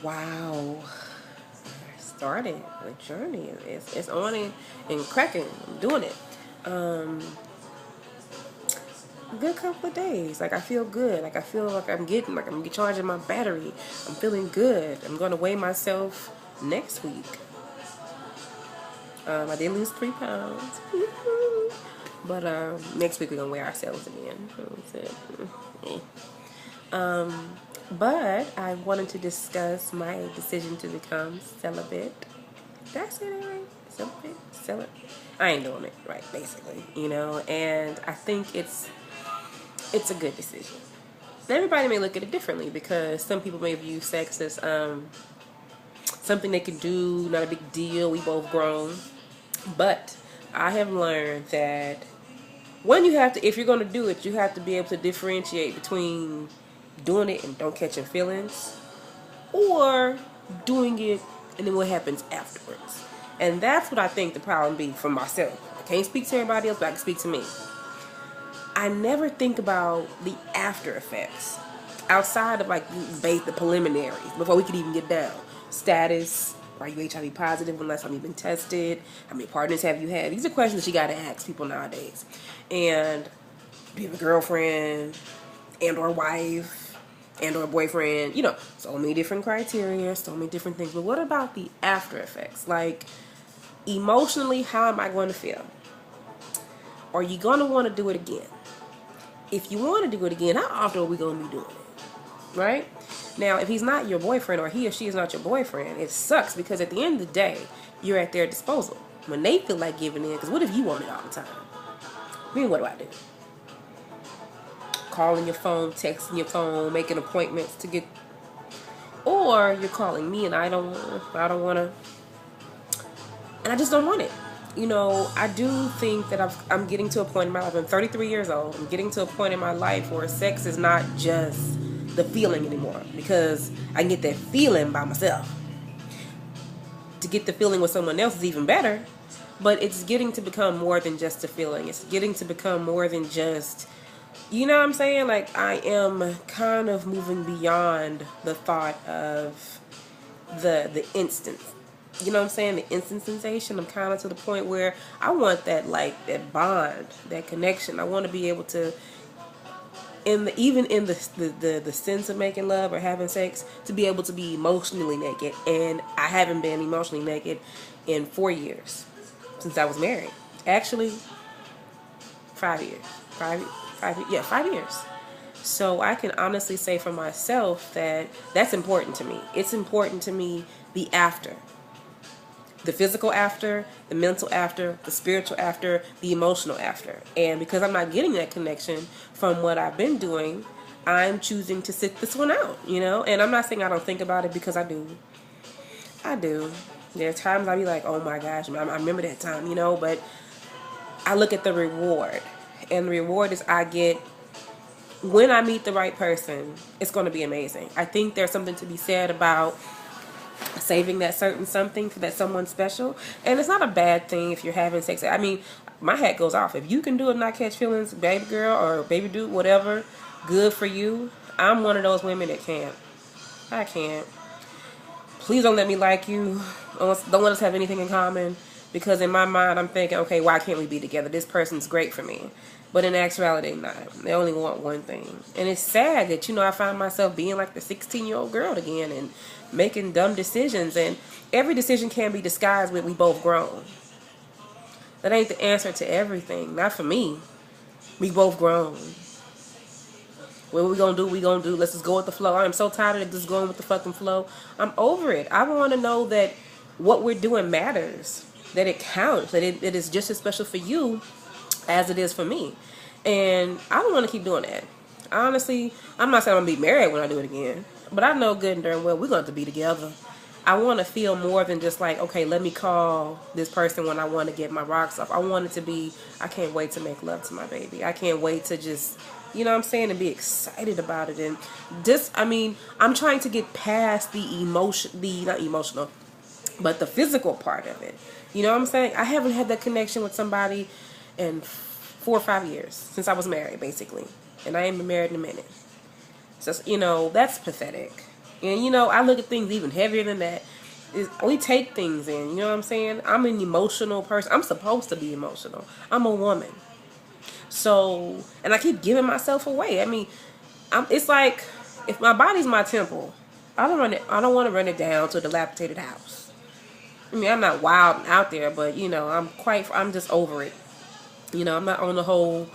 Wow. I started the journey. It's on and cracking. I'm doing it. Um, good couple of days. Like I feel good. Like I feel like I'm charging my battery. I'm feeling good. I'm gonna weigh myself next week. I did lose 3 pounds. But next week we're gonna weigh ourselves again. That's it. But I wanted to discuss my decision to become celibate. Did I say that right? Celibate? Celibate? I ain't doing it right, basically, and I think it's a good decision. Everybody may look at it differently because some people may view sex as something they can do, not a big deal. We both grown, but I have learned that if you're gonna do it, you have to be able to differentiate between doing it and don't catching feelings, or doing it and then what happens afterwards. And that's what I think the problem be for myself. I can't speak to everybody else, but I can speak to me. I never think about the after effects outside of like the preliminaries before we could even get down. Status, are you HIV positive when last time you've been tested? How many partners have you had? These are questions that you got to ask people nowadays. And do you have a girlfriend and or wife and or boyfriend? So many different criteria, so many different things. But what about the after effects? Like emotionally, how am I going to feel? Are you going to want to do it again? If you want to do it again, how often are we going to be doing it? Right? Now, if he's not your boyfriend or he or she is not your boyfriend, it sucks because at the end of the day, you're at their disposal. When they feel like giving in, because what if you want it all the time? I mean, what do I do? Calling your phone, texting your phone, making appointments to get... Or you're calling me and I don't want to... And I just don't want it. I do think that I'm getting to a point in my life. I'm 33 years old. I'm getting to a point in my life where sex is not just the feeling anymore, because I can get that feeling by myself. To get the feeling with someone else is even better, but it's getting to become more than just a feeling. It's getting to become more than just, you know what I'm saying? Like I am kind of moving beyond the thought of the instant. You know what I'm saying? The instant sensation. I'm kind of to the point where I want that bond, that connection. I want to be able to, even in the sense of making love or having sex, to be able to be emotionally naked. And I haven't been emotionally naked in 4 years since I was married. Actually, 5 years. 5 years. So I can honestly say for myself that that's important to me. It's important to me the after. The physical after, the mental after, the spiritual after, the emotional after. And because I'm not getting that connection from what I've been doing, I'm choosing to sit this one out, And I'm not saying I don't think about it, because I do. I do. There are times I'll be like, oh my gosh, I remember that time, But I look at the reward. And the reward is I get, when I meet the right person, it's going to be amazing. I think there's something to be said about saving that certain something for that someone special. And it's not a bad thing if you're having sex. I mean, my hat goes off. If you can do it and not catch feelings, baby girl or baby dude, whatever, good for you. I'm one of those women that can't. I can't. Please don't let me like you. Don't let us have anything in common. Because in my mind, I'm thinking, okay, why can't we be together? This person's great for me. But in actuality, not. They only want one thing. And it's sad that, I find myself being like the 16-year-old girl again and making dumb decisions. And every decision can be disguised with we both grown. That ain't the answer to everything. Not for me. We both grown. What we gonna do? Let's just go with the flow. I'm so tired of just going with the fucking flow. I'm over it. I want to know that what we're doing matters. That it counts. That it is just as special for you as it is for me. And I don't want to keep doing that. Honestly, I'm not saying I'm going to be married when I do it again. But I know good and darn well we're going to have to be together. I want to feel more than just like, okay, let me call this person when I want to get my rocks off. I want it to be, I can't wait to make love to my baby. I can't wait to just, you know what I'm saying, and be excited about it. And just, I'm trying to get past not emotional, but the physical part of it. You know what I'm saying? I haven't had that connection with somebody in 4 or 5 years since I was married, basically. And I ain't been married in a minute. So, that's pathetic. And, you know, I look at things even heavier than that. We take things in, you know what I'm saying? I'm an emotional person. I'm supposed to be emotional. I'm a woman. So, and I keep giving myself away. I mean, it's like, if my body's my temple, I don't want to run it down to a dilapidated house. I mean, I'm not wild and out there, but, you know, I'm just over it. You know, I'm not on the whole,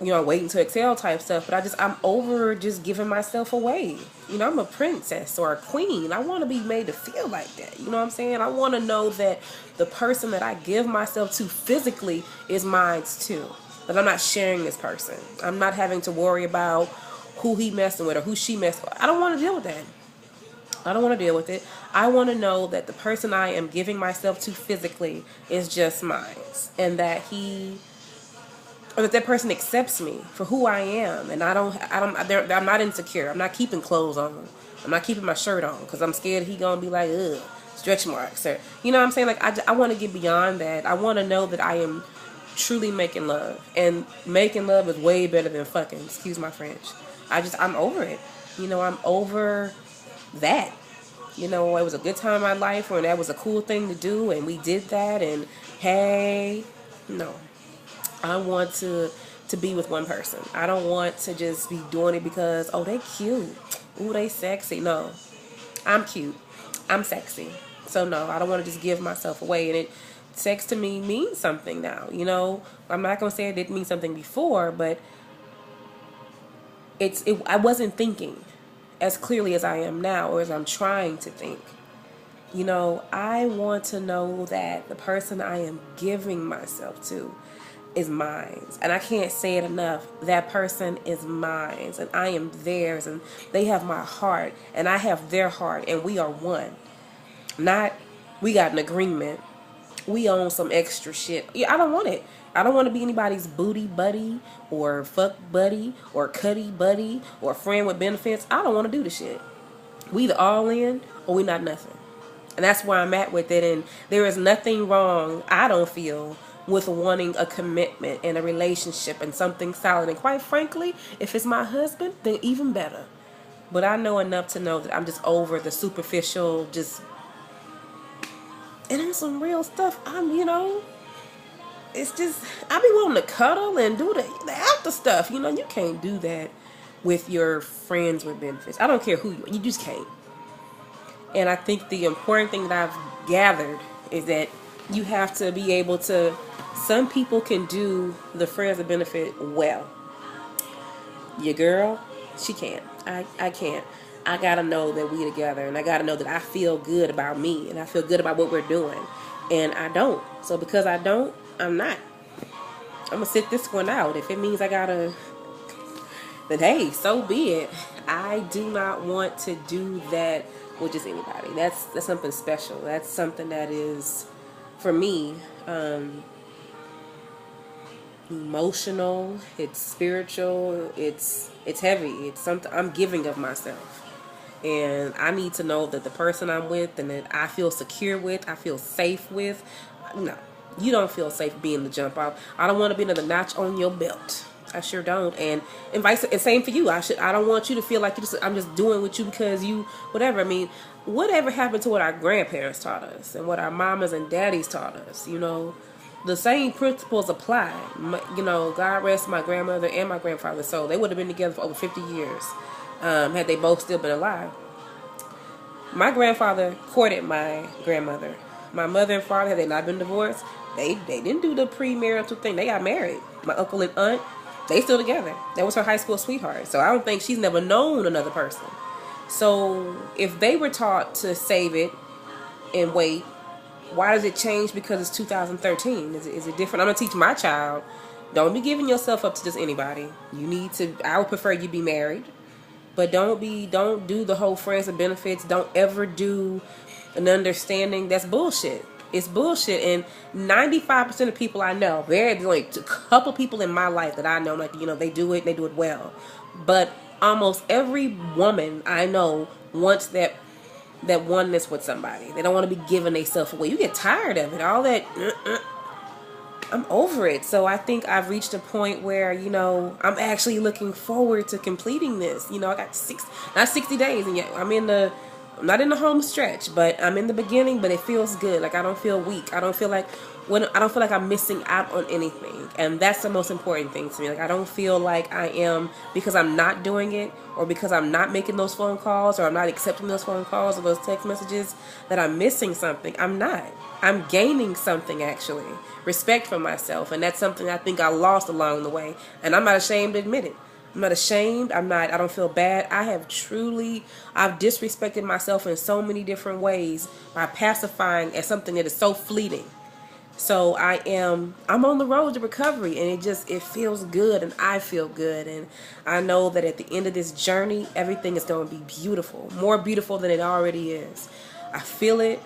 you know, waiting to excel type stuff, but I'm over just giving myself away. You know, I'm a princess or a queen. I want to be made to feel like that. You know what I'm saying? I want to know that the person that I give myself to physically is mine too. That I'm not sharing this person. I'm not having to worry about who he messing with or who she messing with. I don't want to deal with that. I don't want to deal with it. I want to know that the person I am giving myself to physically is just mine, and that that person accepts me for who I am, and I'm not insecure. I'm not keeping clothes on. I'm not keeping my shirt on because I'm scared he gonna be like, ugh, stretch marks, or, you know what I'm saying? Like, I want to get beyond that. I want to know that I am truly making love, and making love is way better than fucking. Excuse my French. I'm over it. You know, I'm over that. You know, it was a good time in my life when that was a cool thing to do, and we did that, and hey, no. I want to be with one person. I don't want to just be doing it because, oh, they cute. Ooh, they sexy. No. I'm cute. I'm sexy. So no, I don't want to just give myself away. And sex to me means something now. You know, I'm not going to say it didn't mean something before, but I wasn't thinking as clearly as I am now, or as I'm trying to think. You know, I want to know that the person I am giving myself to is mine. And I can't say it enough. That person is mine, and I am theirs, and they have my heart, and I have their heart, and we are one. Not, we got an agreement. We own some extra shit. Yeah, I don't want it. I don't want to be anybody's booty buddy, or fuck buddy, or cutty buddy, or friend with benefits. I don't want to do the shit. We either all in, or we not nothing. And that's where I'm at with it. And there is nothing wrong, I don't feel, with wanting a commitment and a relationship and something solid. And quite frankly, if it's my husband, then even better. But I know enough to know that I'm just over the superficial, and on some real stuff, you know, it's just, I be willing to cuddle and do the after stuff. You know, you can't do that with your friends with benefits. I don't care who you just can't. And I think the important thing that I've gathered is that you have to be able to, some people can do the friends with benefit well. Your girl, she can't. I can't. I gotta know that we together, and I gotta know that I feel good about me, and I feel good about what we're doing. And I don't. So because I don't, I'm not. I'm gonna sit this one out. If it means I gotta, then hey, so be it. I do not want to do that with just anybody. That's something special. That's something that is, for me, emotional. It's spiritual. It's heavy. It's something I'm giving of myself. And I need to know that the person I'm with and that I feel secure with, I feel safe with. No, you don't feel safe being the jump off. I don't want to be another notch on your belt. I sure don't. And same for you. I don't want you to feel like I'm just doing with you because you, whatever. I mean, whatever happened to what our grandparents taught us and what our mamas and daddies taught us, you know, the same principles apply. You know, God rest my grandmother and my grandfather. So they would have been together for over 50 years. Had they both still been alive. My grandfather courted my grandmother. My mother and father, had they not been divorced, they didn't do the premarital thing. They got married. My uncle and aunt, they still together. That was her high school sweetheart. So I don't think she's never known another person. So if they were taught to save it and wait, why does it change because it's 2013? Is it different? I'm going to teach my child, don't be giving yourself up to just anybody. You need to, I would prefer you be married. But don't do the whole friends and benefits. Don't ever do an understanding. That's bullshit. It's bullshit. And 95% of people I know, there's like a couple people in my life that I know, like, you know, they do it and they do it well. But almost every woman I know wants that oneness with somebody. They don't want to be giving themselves away. You get tired of it. All that, I'm over it. So I think I've reached a point where, you know, I'm actually looking forward to completing this. You know, I got not 60 days, and yet I'm not in the home stretch, but I'm in the beginning. But it feels good. Like I don't feel weak. I don't feel like I'm missing out on anything, and that's the most important thing to me. Like I don't feel like I am, because I'm not doing it, or because I'm not making those phone calls, or I'm not accepting those phone calls or those text messages, that I'm missing something. I'm not. I'm gaining something, actually. Respect for myself, and that's something I think I lost along the way, and I'm not ashamed to admit it. I'm not ashamed. I don't feel bad. I've disrespected myself in so many different ways by pacifying as something that is so fleeting. So I'm on the road to recovery, and it feels good, and I feel good, and I know that at the end of this journey, everything is going to be beautiful, more beautiful than it already is. I feel it.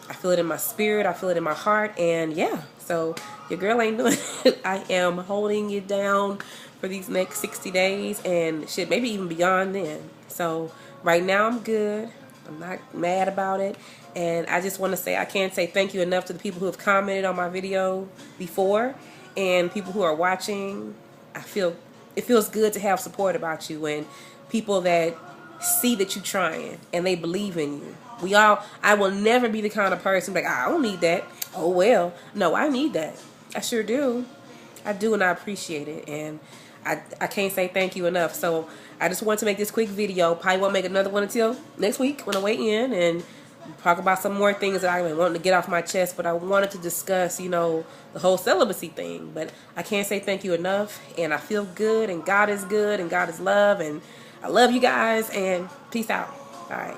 I feel it in my spirit. I feel it in my heart. And yeah, so your girl ain't doing it. I am holding it down for these next 60 days and shit, maybe even beyond then. So right now I'm good. I'm not mad about it. And I just want to say, I can't say thank you enough to the people who have commented on my video before and people who are watching. It feels good to have support about you and people that see that you're trying and they believe in you. I will never be the kind of person like, I don't need that. Oh well. No, I need that. I sure do. I do, and I appreciate it. And I can't say thank you enough. So I just want to make this quick video. Probably won't make another one until next week when I weigh in and talk about some more things that I've been wanting to get off my chest. But I wanted to discuss, you know, the whole celibacy thing. But I can't say thank you enough. And I feel good, and God is good, and God is love. And I love you guys, and peace out. All right.